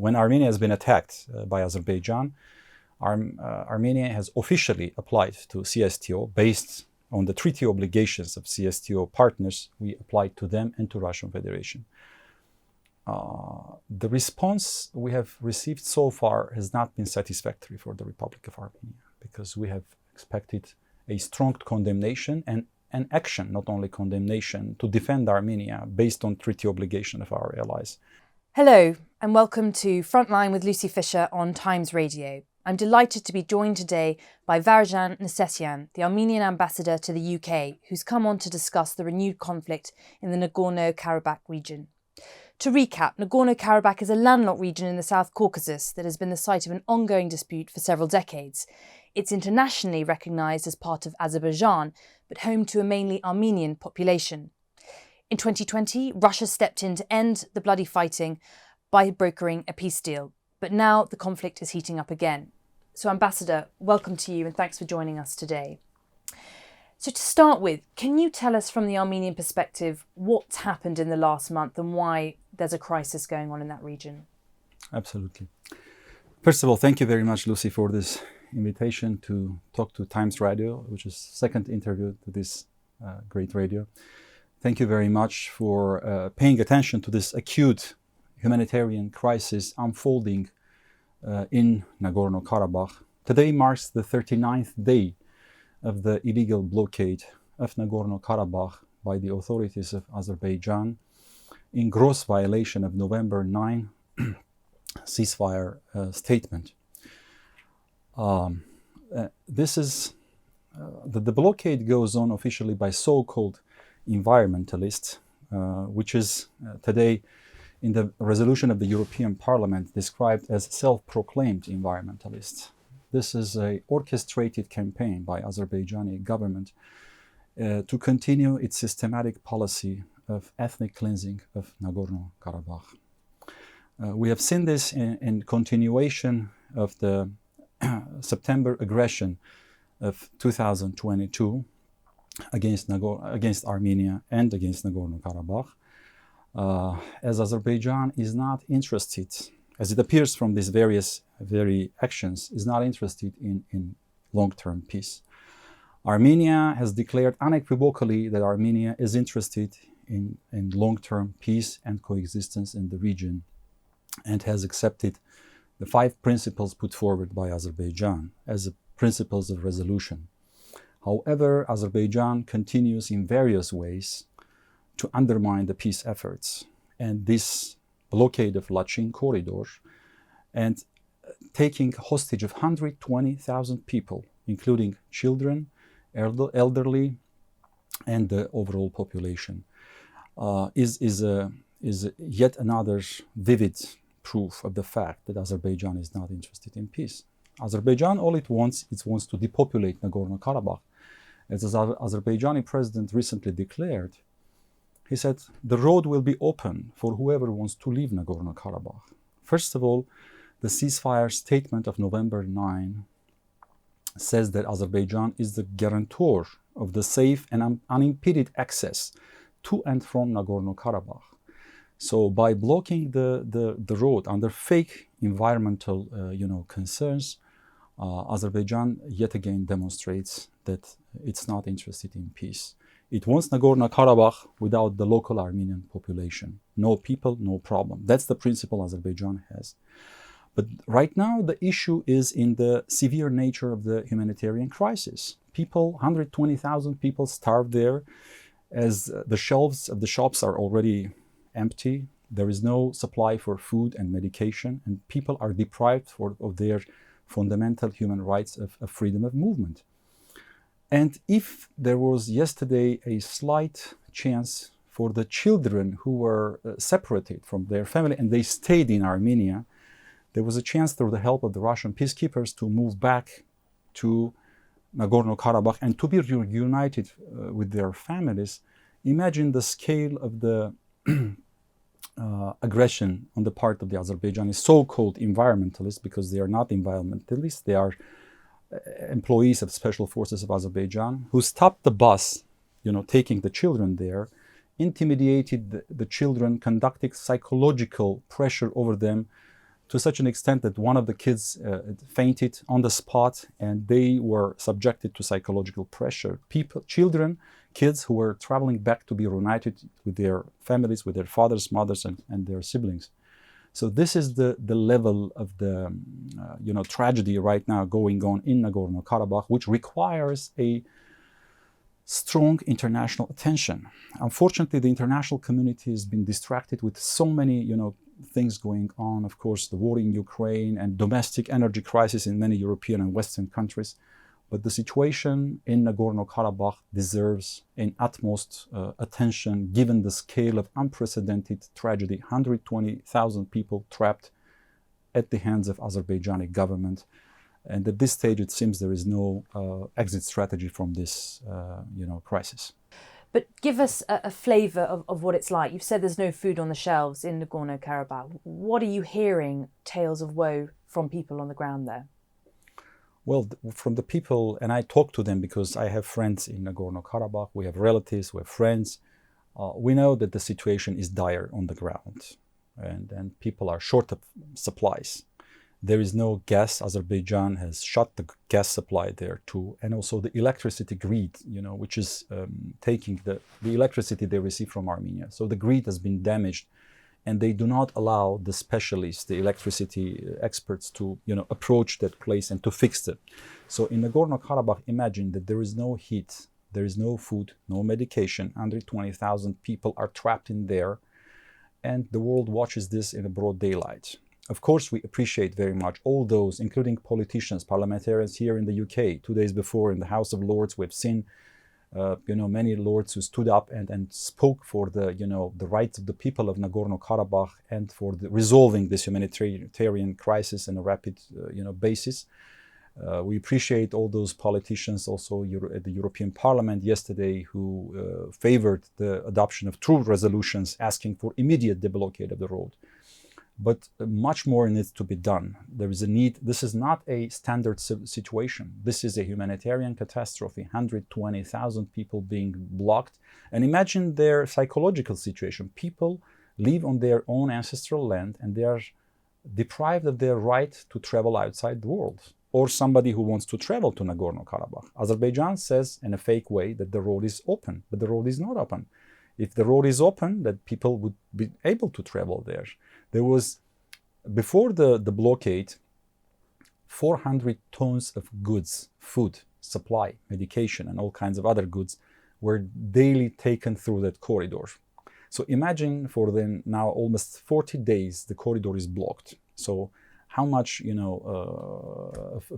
when Armenia has been attacked by Azerbaijan, Armenia has officially applied to CSTO based on the treaty obligations of CSTO partners. We applied to them and to Russian Federation. The response we have received so far has not been satisfactory for the Republic of Armenia, because we have expected a strong condemnation and an action, not only condemnation, to defend Armenia based on treaty obligation of our allies. Hello, and welcome to Frontline with Lucy Fisher on Times Radio. I'm delighted to be joined today by Varuzhan Nersesyan, the Armenian Ambassador to the UK, who's come on to discuss the renewed conflict in the Nagorno-Karabakh region. To recap, Nagorno-Karabakh is a landlocked region in the South Caucasus that has been the site of an ongoing dispute for several decades. It's internationally recognised as part of Azerbaijan, but home to a mainly Armenian population. In 2020, Russia stepped in to end the bloody fighting by brokering a peace deal. But now the conflict is heating up again. So, Ambassador, welcome to you and thanks for joining us today. So to start with, can you tell us from the Armenian perspective what's happened in the last month and why there's a crisis going on in that region? Absolutely. First of all, thank you very much, Lucy, for this invitation to talk to Times Radio, which is second interview to this great radio. Thank you very much for paying attention to this acute humanitarian crisis unfolding in Nagorno-Karabakh. Today marks the 39th day of the illegal blockade of Nagorno-Karabakh by the authorities of Azerbaijan in gross violation of November 9 ceasefire statement. The blockade goes on officially by so-called environmentalists, which is today in the resolution of the European Parliament described as self-proclaimed environmentalists. This is an orchestrated campaign by Azerbaijani government to continue its systematic policy of ethnic cleansing of Nagorno-Karabakh. We have seen this in continuation of the September aggression of 2022 against Armenia and against Nagorno-Karabakh, as Azerbaijan is not interested, as it appears from these very actions, is not interested in long-term peace. Armenia has declared unequivocally that Armenia is interested in long-term peace and coexistence in the region, and has accepted the 5 principles put forward by Azerbaijan as the principles of resolution. However, Azerbaijan continues in various ways to undermine the peace efforts, and this blockade of Lachin corridor and taking hostage of 120,000 people, including children, elderly, and the overall population, is yet another vivid proof of the fact that Azerbaijan is not interested in peace. Azerbaijan, all it wants to depopulate Nagorno-Karabakh. As the Azerbaijani president recently declared, he said the road will be open for whoever wants to leave Nagorno-Karabakh. First of all, the ceasefire statement of November 9 says that Azerbaijan is the guarantor of the safe and unimpeded access to and from Nagorno-Karabakh. So by blocking the road under fake environmental concerns, Azerbaijan yet again demonstrates that it's not interested in peace. It wants Nagorno-Karabakh without the local Armenian population. No people, no problem. That's the principle Azerbaijan has. But right now, the issue is in the severe nature of the humanitarian crisis. 120,000 people starved there, as the shelves of the shops are already empty. There is no supply for food and medication, and people are deprived of their fundamental human rights of freedom of movement. And if there was yesterday a slight chance for the children who were separated from their family and they stayed in Armenia, there was a chance through the help of the Russian peacekeepers to move back to Nagorno-Karabakh and to be reunited with their families. Imagine the scale of the aggression on the part of the Azerbaijani so-called environmentalists, because they are not environmentalists, they are employees of special forces of Azerbaijan, who stopped the bus, taking the children there, intimidated the children, conducting psychological pressure over them to such an extent that one of the kids fainted on the spot, and they were subjected to psychological pressure. Kids who were traveling back to be reunited with their families, with their fathers, mothers, and their siblings. So this is the level of the tragedy right now going on in Nagorno-Karabakh, which requires a strong international attention. Unfortunately, the international community has been distracted with so many things going on. Of course, the war in Ukraine and domestic energy crisis in many European and Western countries. But the situation in Nagorno-Karabakh deserves an utmost attention given the scale of unprecedented tragedy. 120,000 people trapped at the hands of Azerbaijani government. And at this stage, it seems there is no exit strategy from this crisis. But give us a flavour of what it's like. You've said there's no food on the shelves in Nagorno-Karabakh. What are you hearing tales of woe from people on the ground there? Well, from the people, and I talk to them because I have friends in Nagorno-Karabakh, we have relatives, we have friends. We know that the situation is dire on the ground, and people are short of supplies. There is no gas. Azerbaijan has shut the gas supply there too, and also the electricity grid, which is taking the electricity they receive from Armenia. So the grid has been damaged, and they do not allow the specialists, the electricity experts to approach that place and to fix it. So in Nagorno-Karabakh, imagine that there is no heat, there is no food, no medication. 120,000 people are trapped in there, and the world watches this in a broad daylight. Of course, we appreciate very much all those, including politicians, parliamentarians here in the UK. 2 days before in the House of Lords, we've seen many lords who stood up and spoke for the rights of the people of Nagorno-Karabakh and for resolving this humanitarian crisis on a rapid basis. We appreciate all those politicians also at the European Parliament yesterday who favored the adoption of true resolutions asking for immediate deblockade of the road. But much more needs to be done. There is a need. This is not a standard situation. This is a humanitarian catastrophe. 120,000 people being blocked. And imagine their psychological situation. People live on their own ancestral land and they are deprived of their right to travel outside the world. Or somebody who wants to travel to Nagorno-Karabakh. Azerbaijan says in a fake way that the road is open, but the road is not open. If the road is open, that people would be able to travel there. There was, before the blockade, 400 tons of goods, food, supply, medication, and all kinds of other goods were daily taken through that corridor. So imagine for them now almost 40 days, the corridor is blocked. So how much,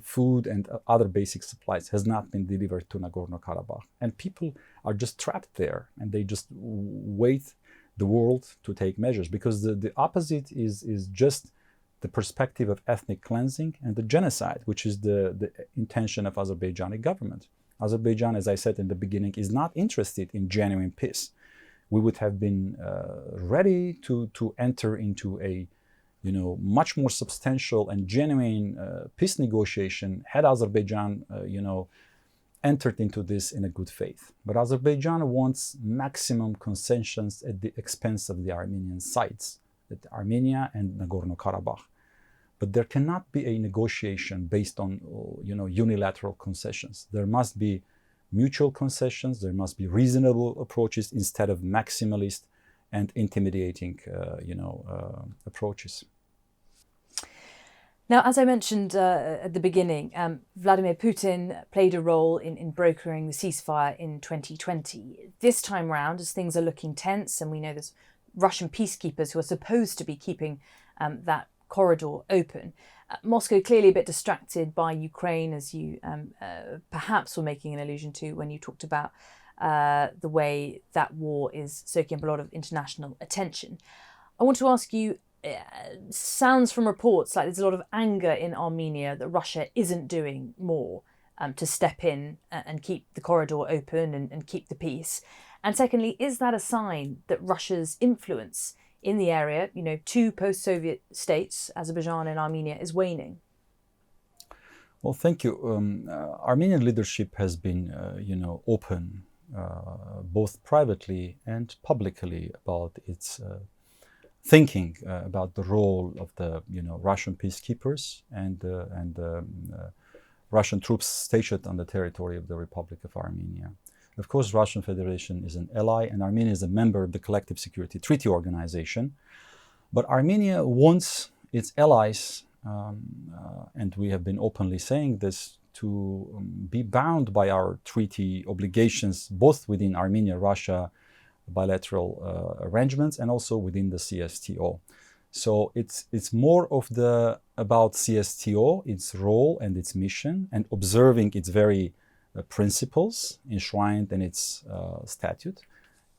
food and other basic supplies has not been delivered to Nagorno-Karabakh. And people are just trapped there and they just wait the world to take measures, because the opposite is just the perspective of ethnic cleansing and the genocide, which is the intention of Azerbaijani government. Azerbaijan, as I said in the beginning, is not interested in genuine peace. We would have been ready to enter into a much more substantial and genuine peace negotiation had Azerbaijan entered into this in a good faith. But Azerbaijan wants maximum concessions at the expense of the Armenian sides, at Armenia and Nagorno-Karabakh. But there cannot be a negotiation based on unilateral concessions. There must be mutual concessions, there must be reasonable approaches instead of maximalist and intimidating approaches. Now, as I mentioned at the beginning, Vladimir Putin played a role in brokering the ceasefire in 2020. This time round, as things are looking tense, and we know there's Russian peacekeepers who are supposed to be keeping that corridor open, Moscow clearly a bit distracted by Ukraine, as you perhaps were making an allusion to when you talked about the way that war is soaking up a lot of international attention. I want to ask you, sounds from reports like there's a lot of anger in Armenia that Russia isn't doing more to step in and keep the corridor open and keep the peace. And secondly, is that a sign that Russia's influence in the area, two post-Soviet states, Azerbaijan and Armenia, is waning? Well, thank you. Armenian leadership has been, open, both privately and publicly about its thinking about the role of the Russian peacekeepers and Russian troops stationed on the territory of the Republic of Armenia. Of course, Russian Federation is an ally, and Armenia is a member of the Collective Security Treaty Organization. But Armenia wants its allies, and we have been openly saying this, to be bound by our treaty obligations, both within Armenia-Russia bilateral arrangements and also within the CSTO. So it's more of about CSTO, its role and its mission, and observing its very principles enshrined in its statute,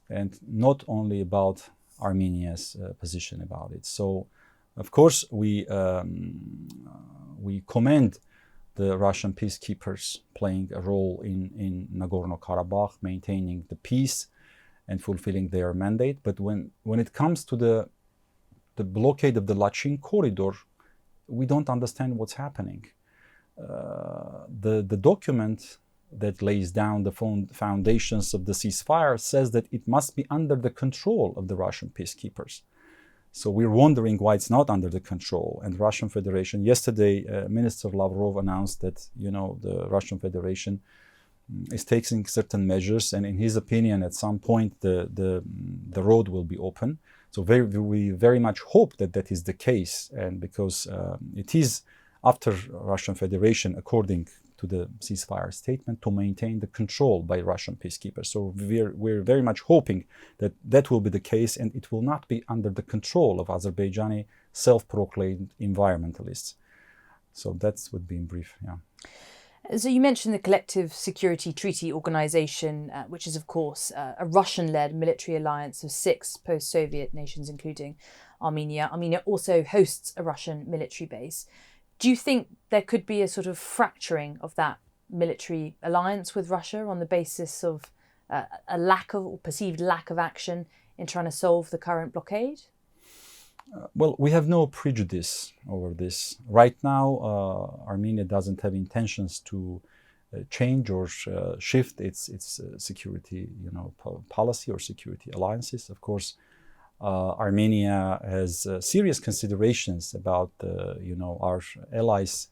and not only about Armenia's position about it. So, of course, we commend the Russian peacekeepers playing a role in Nagorno-Karabakh, maintaining the peace and fulfilling their mandate. But when it comes to the blockade of the Lachin corridor, we don't understand what's happening. The document that lays down the foundations of the ceasefire says that it must be under the control of the Russian peacekeepers. So we're wondering why it's not under the control. And Russian Federation, yesterday, Minister Lavrov announced that, the Russian Federation is taking certain measures, and in his opinion, at some point, the road will be open. So we very much hope that that is the case, and because it is after Russian Federation, according to the ceasefire statement, to maintain the control by Russian peacekeepers. So we're very much hoping that that will be the case, and it will not be under the control of Azerbaijani self-proclaimed environmentalists. So that would be in brief, yeah. So you mentioned the Collective Security Treaty Organization, which is, of course, a Russian-led military alliance of 6 post-Soviet nations, including Armenia. Armenia also hosts a Russian military base. Do you think there could be a sort of fracturing of that military alliance with Russia on the basis of a lack of, or perceived lack of action in trying to solve the current blockade? Well, we have no prejudice over this. Right now, Armenia doesn't have intentions to change or shift its security, policy or security alliances. Of course, Armenia has serious considerations about, our allies,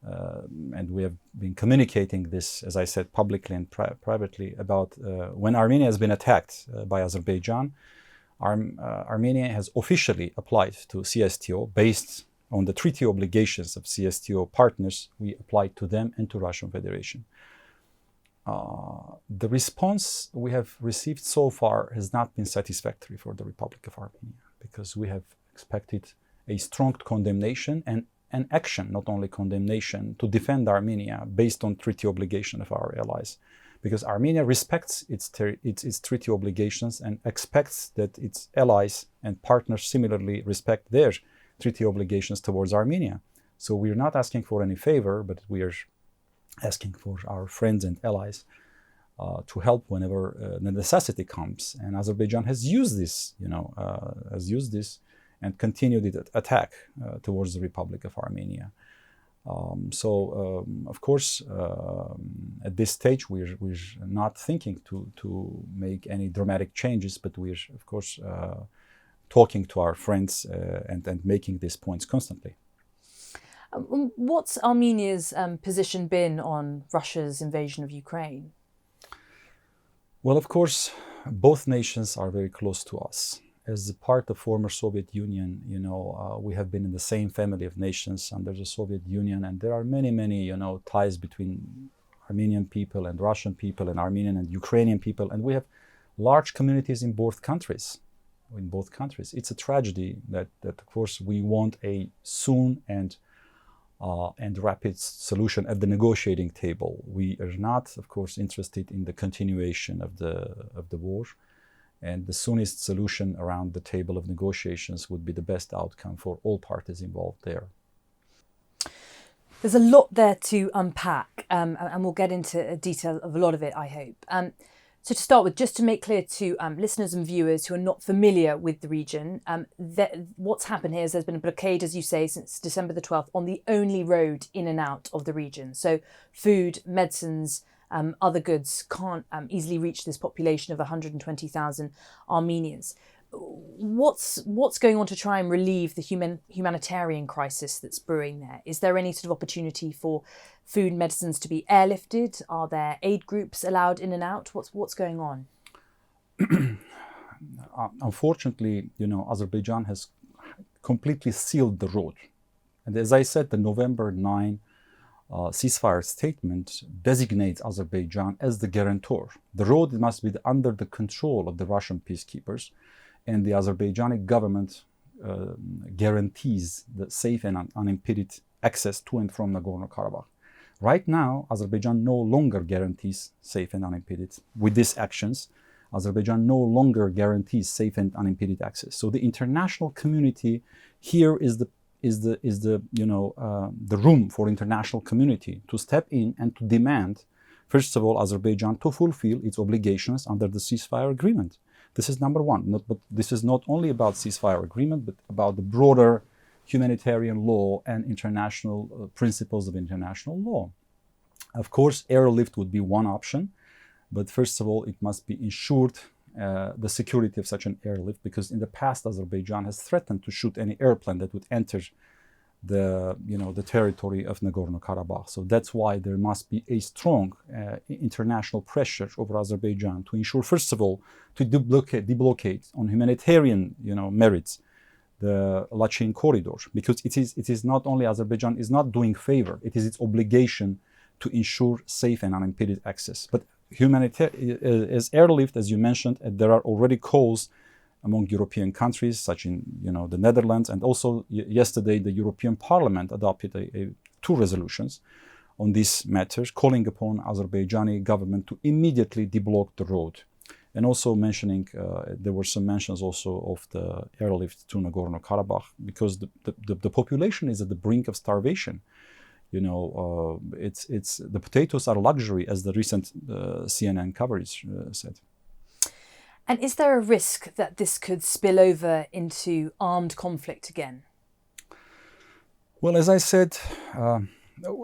and we have been communicating this, as I said, publicly and privately, about when Armenia has been attacked by Azerbaijan. Armenia has officially applied to CSTO based on the treaty obligations of CSTO partners. We applied to them and to Russian Federation. The response we have received so far has not been satisfactory for the Republic of Armenia, because we have expected a strong condemnation and an action, not only condemnation, to defend Armenia based on treaty obligation of our allies. Because Armenia respects its treaty obligations and expects that its allies and partners similarly respect their treaty obligations towards Armenia. So we're not asking for any favor, but we are asking for our friends and allies to help whenever the necessity comes. And Azerbaijan has used this, and continued its attack towards the Republic of Armenia. Of course, at this stage, we're not thinking to make any dramatic changes, but we're, of course, talking to our friends and making these points constantly. What's Armenia's position been on Russia's invasion of Ukraine? Well, of course, both nations are very close to us. As a part of former Soviet Union, we have been in the same family of nations under the Soviet Union, and there are many, ties between Armenian people and Russian people and Armenian and Ukrainian people, and we have large communities in both countries. It's a tragedy that of course, we want a soon and rapid solution at the negotiating table. We are not, of course, interested in the continuation of the war. And the soonest solution around the table of negotiations would be the best outcome for all parties involved there. There's a lot there to unpack, and we'll get into detail of a lot of it, I hope. So to start with, just to make clear to listeners and viewers who are not familiar with the region, what's happened here is there's been a blockade, as you say, since December the 12th on the only road in and out of the region. So food, medicines, other goods can't easily reach this population of 120,000 Armenians. What's going on to try and relieve the humanitarian crisis that's brewing there? Is there any sort of opportunity for food and medicines to be airlifted? Are there aid groups allowed in and out? What's going on? Unfortunately, Azerbaijan has completely sealed the road. And as I said, the November 9 ceasefire statement designates Azerbaijan as the guarantor. The road must be under the control of the Russian peacekeepers, and the Azerbaijani government guarantees the safe and unimpeded access to and from Nagorno-Karabakh. Right now, Azerbaijan no longer guarantees safe and unimpeded. With these actions, Azerbaijan no longer guarantees safe and unimpeded access. So the international community here is the room for international community to step in and to demand, first of all, Azerbaijan to fulfill its obligations under the ceasefire agreement. This is number one. But this is not only about ceasefire agreement, but about the broader humanitarian law and international principles of international law. Of course, airlift would be one option, but first of all, it must be ensured the security of such an airlift, because in the past, Azerbaijan has threatened to shoot any airplane that would enter the territory of Nagorno-Karabakh. So that's why there must be a strong international pressure over Azerbaijan to ensure, first of all, to deblocate on humanitarian merits the Lachin corridor, because it is not only Azerbaijan is not doing favor, it is its obligation to ensure safe and unimpeded access. But as airlift, as you mentioned, there are already calls among European countries, such in the Netherlands, and also yesterday the European Parliament adopted two resolutions on these matters, calling upon Azerbaijani government to immediately deblock the road, and also mentioning there were some mentions also of the airlift to Nagorno-Karabakh, because the population is at the brink of starvation. It's the potatoes are luxury, as the recent CNN coverage said. And is there a risk that this could spill over into armed conflict again? Well, as I said,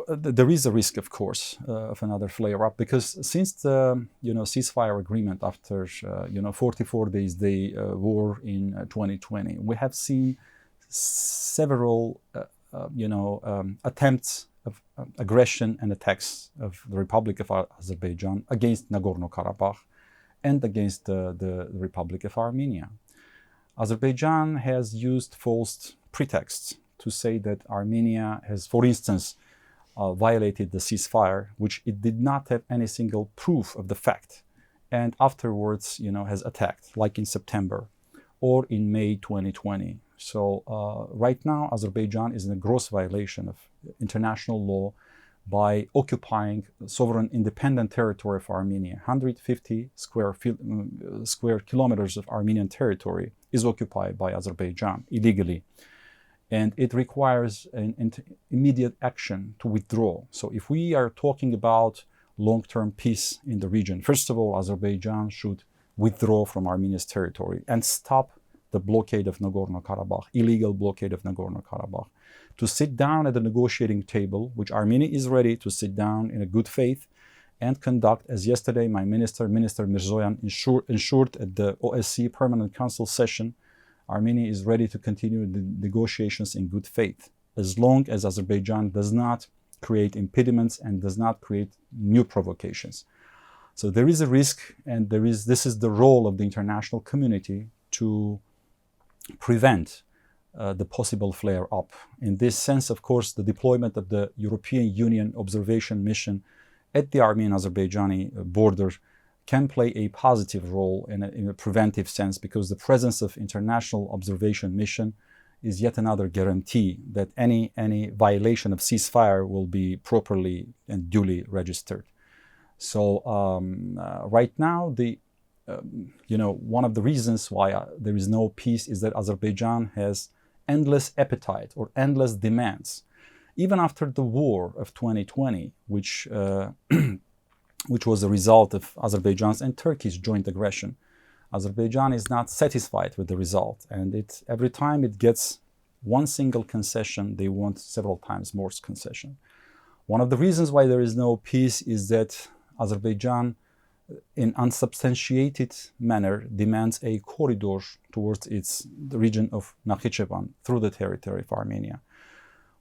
there is a risk, of course, of another flare-up, because since the ceasefire agreement after 44 days war in 2020, we have seen several attempts of aggression and attacks of the Republic of Azerbaijan against Nagorno-Karabakh and against the Republic of Armenia. Azerbaijan has used false pretexts to say that Armenia has, for instance, violated the ceasefire, which it did not have any single proof of the fact, and afterwards, has attacked, like in September or in May 2020. So right now, Azerbaijan is in a gross violation of international law by occupying sovereign independent territory of Armenia. 150 square kilometers of Armenian territory is occupied by Azerbaijan illegally. And it requires an immediate action to withdraw. So if we are talking about long-term peace in the region, first of all, Azerbaijan should withdraw from Armenia's territory and stop the blockade of Nagorno-Karabakh, illegal blockade of Nagorno-Karabakh, to sit down at the negotiating table, which Armenia is ready to sit down in a good faith and conduct, as yesterday my Minister Mirzoyan ensured at the OSCE Permanent Council session, Armenia is ready to continue the negotiations in good faith, as long as Azerbaijan does not create impediments and does not create new provocations. So there is a risk, and this is the role of the international community to prevent the possible flare-up. In this sense, of course, the deployment of the European Union observation mission at the Armenian-Azerbaijani border can play a positive role in a preventive sense, because the presence of international observation mission is yet another guarantee that any violation of ceasefire will be properly and duly registered. So right now, one of the reasons why there is no peace is that Azerbaijan has endless appetite or endless demands. Even after the war of 2020, which was a result of Azerbaijan's and Turkey's joint aggression, Azerbaijan is not satisfied with the result. And every time it gets one single concession, they want several times more concession. One of the reasons why there is no peace is that Azerbaijan in unsubstantiated manner, demands a corridor towards the region of Nakhichevan through the territory of Armenia.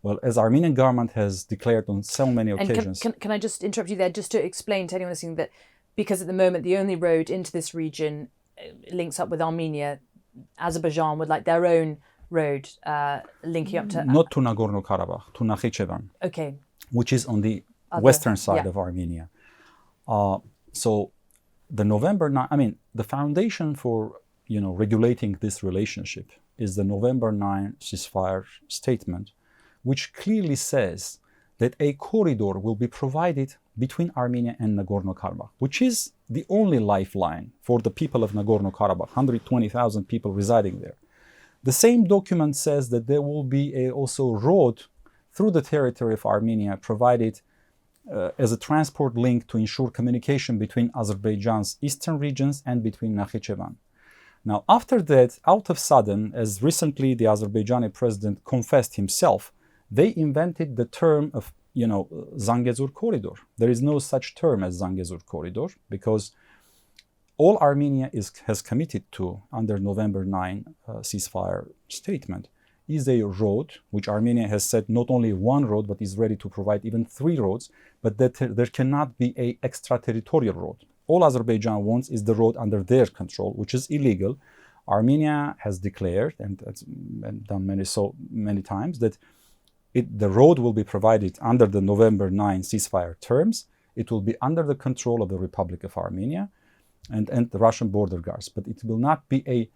Well, as Armenian government has declared on so many occasions... And can I just interrupt you there, just to explain to anyone listening that because at the moment the only road into this region links up with Armenia, Azerbaijan would like their own road linking up to... Not to Nagorno-Karabakh, to Nakhichevan. Okay. Which is on the western side of Armenia. So the November 9, the foundation for, regulating this relationship is the November 9 ceasefire statement, which clearly says that a corridor will be provided between Armenia and Nagorno-Karabakh, which is the only lifeline for the people of Nagorno-Karabakh, 120,000 people residing there. The same document says that there will be also road through the territory of Armenia provided as a transport link to ensure communication between Azerbaijan's eastern regions and between Nakhichevan. Now, after that, out of sudden, as recently the Azerbaijani president confessed himself, they invented the term of, Zangezur corridor. There is no such term as Zangezur corridor because all Armenia has committed to under November 9 ceasefire statement is a road, which Armenia has said not only one road, but is ready to provide even 3 roads, but that there cannot be an extraterritorial road. All Azerbaijan wants is the road under their control, which is illegal. Armenia has declared, and done many times, that the road will be provided under the November 9 ceasefire terms. It will be under the control of the Republic of Armenia and the Russian border guards, but it will not be an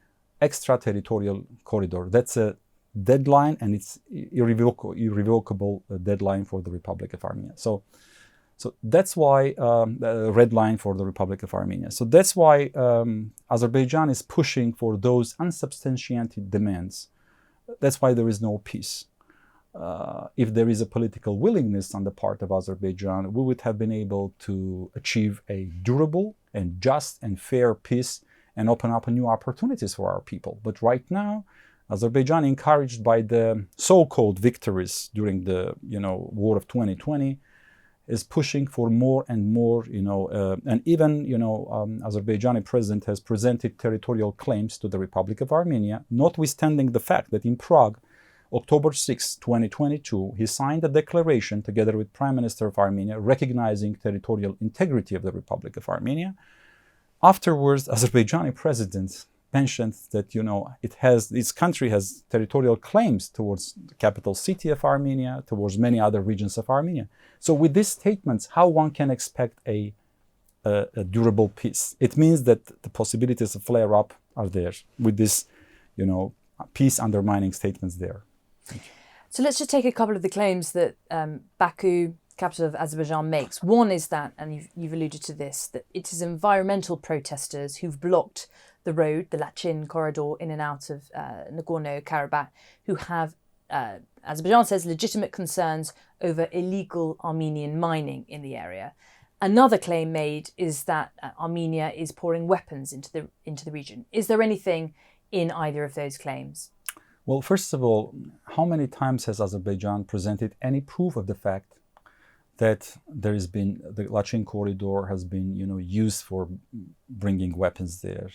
extraterritorial corridor. That's a deadline, and it's irrevocable deadline for the Republic of Armenia. So that's why the red line for the Republic of Armenia. So that's why Azerbaijan is pushing for those unsubstantiated demands. That's why there is no peace. If there is a political willingness on the part of Azerbaijan, we would have been able to achieve a durable and just and fair peace and open up new opportunities for our people. But right now, Azerbaijan, encouraged by the so-called victories during the war of 2020, is pushing for more and more, and even, Azerbaijani president has presented territorial claims to the Republic of Armenia, notwithstanding the fact that in Prague, October 6, 2022, he signed a declaration together with Prime Minister of Armenia recognizing territorial integrity of the Republic of Armenia. Afterwards, Azerbaijani president mentioned that, its country has territorial claims towards the capital city of Armenia, towards many other regions of Armenia. So with these statements, how one can expect a durable peace? It means that the possibilities of flare-up are there with this, peace undermining statements there. So let's just take a couple of the claims that Baku, capital of Azerbaijan, makes. One is that, and you've alluded to this, that it is environmental protesters who've blocked the road, the Lachin corridor in and out of Nagorno-Karabakh, who have, Azerbaijan says, legitimate concerns over illegal Armenian mining in the area. Another claim made is that Armenia is pouring weapons into the region. Is there anything in either of those claims? Well, first of all, how many times has Azerbaijan presented any proof of the fact that there has been, the Lachin corridor has been, used for bringing weapons there?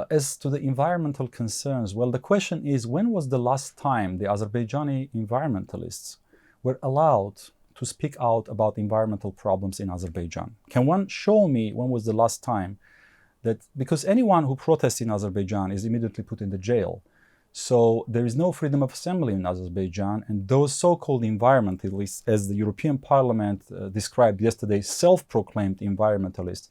As to the environmental concerns, well, the question is, when was the last time the Azerbaijani environmentalists were allowed to speak out about environmental problems in Azerbaijan? Can one show me when was the last time that, because anyone who protests in Azerbaijan is immediately put in the jail. So there is no freedom of assembly in Azerbaijan, and those so-called environmentalists, as the European Parliament described yesterday, self-proclaimed environmentalists,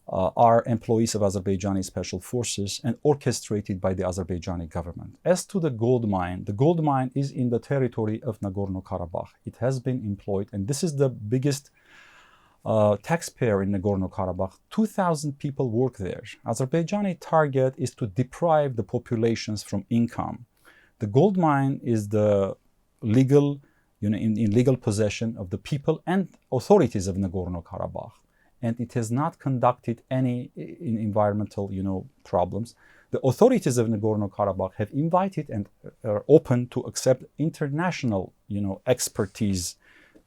are employees of Azerbaijani special forces and orchestrated by the Azerbaijani government. As to the gold mine is in the territory of Nagorno-Karabakh. It has been employed, and this is the biggest taxpayer in Nagorno-Karabakh. 2,000 people work there. Azerbaijani target is to deprive the populations from income. The gold mine is the legal, in legal possession of the people and authorities of Nagorno-Karabakh. And it has not conducted any environmental, problems. The authorities of Nagorno-Karabakh have invited and are open to accept international, expertise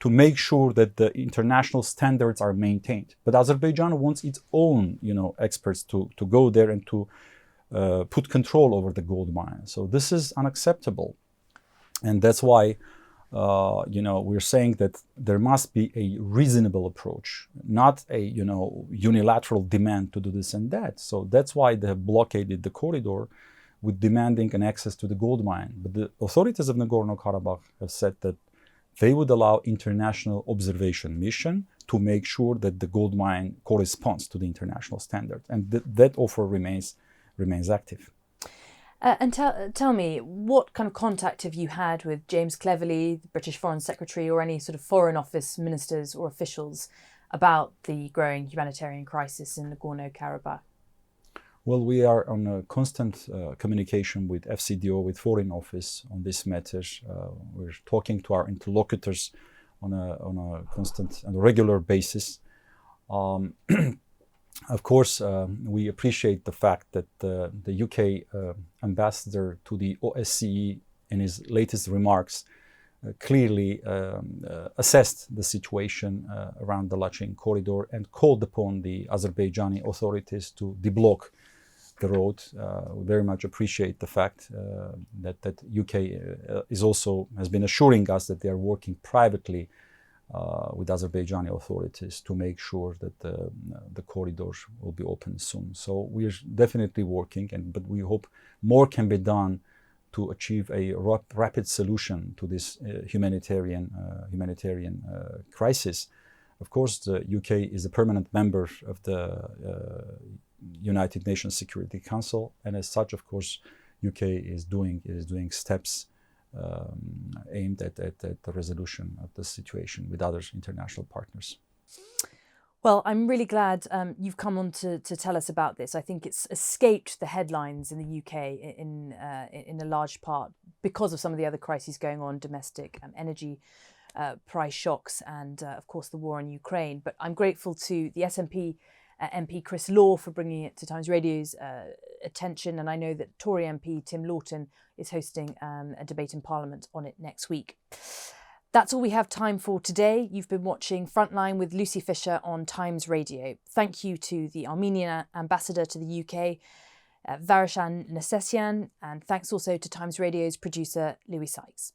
to make sure that the international standards are maintained. But Azerbaijan wants its own, experts to go there and to put control over the gold mine. So this is unacceptable, and that's why we're saying that there must be a reasonable approach, not a unilateral demand to do this and that. So that's why they have blockaded the corridor with demanding an access to the gold mine. But the authorities of Nagorno-Karabakh have said that they would allow international observation mission to make sure that the gold mine corresponds to the international standard, and that offer remains active. And tell me, what kind of contact have you had with James Cleverly, the British Foreign Secretary, or any sort of Foreign Office ministers or officials about the growing humanitarian crisis in Nagorno-Karabakh? Well, we are on a constant communication with FCDO, with Foreign Office on this matter. We're talking to our interlocutors on a constant and regular basis. Of course, we appreciate the fact that the UK ambassador to the OSCE in his latest remarks clearly assessed the situation around the Lachin corridor and called upon the Azerbaijani authorities to deblock the road. We very much appreciate the fact that UK has been assuring us that they are working privately with Azerbaijani authorities to make sure that the corridor will be open soon. So we are definitely working, but we hope more can be done to achieve a rapid solution to this humanitarian crisis. Of course, the UK is a permanent member of the United Nations Security Council, and as such, of course, UK is doing steps aimed at the resolution of the situation with other international partners. Well, I'm really glad you've come on to tell us about this. I think it's escaped the headlines in the UK in a large part because of some of the other crises going on, domestic energy price shocks and, of course, the war in Ukraine. But I'm grateful to the SNP MP Chris Law for bringing it to Times Radio's attention, and I know that Tory MP Tim Lawton is hosting a debate in Parliament on it next week. That's all we have time for today. You've been watching Frontline with Lucy Fisher on Times Radio. Thank you to the Armenian Ambassador to the UK, Varuzhan Nersesyan, and thanks also to Times Radio's producer Louis Sykes.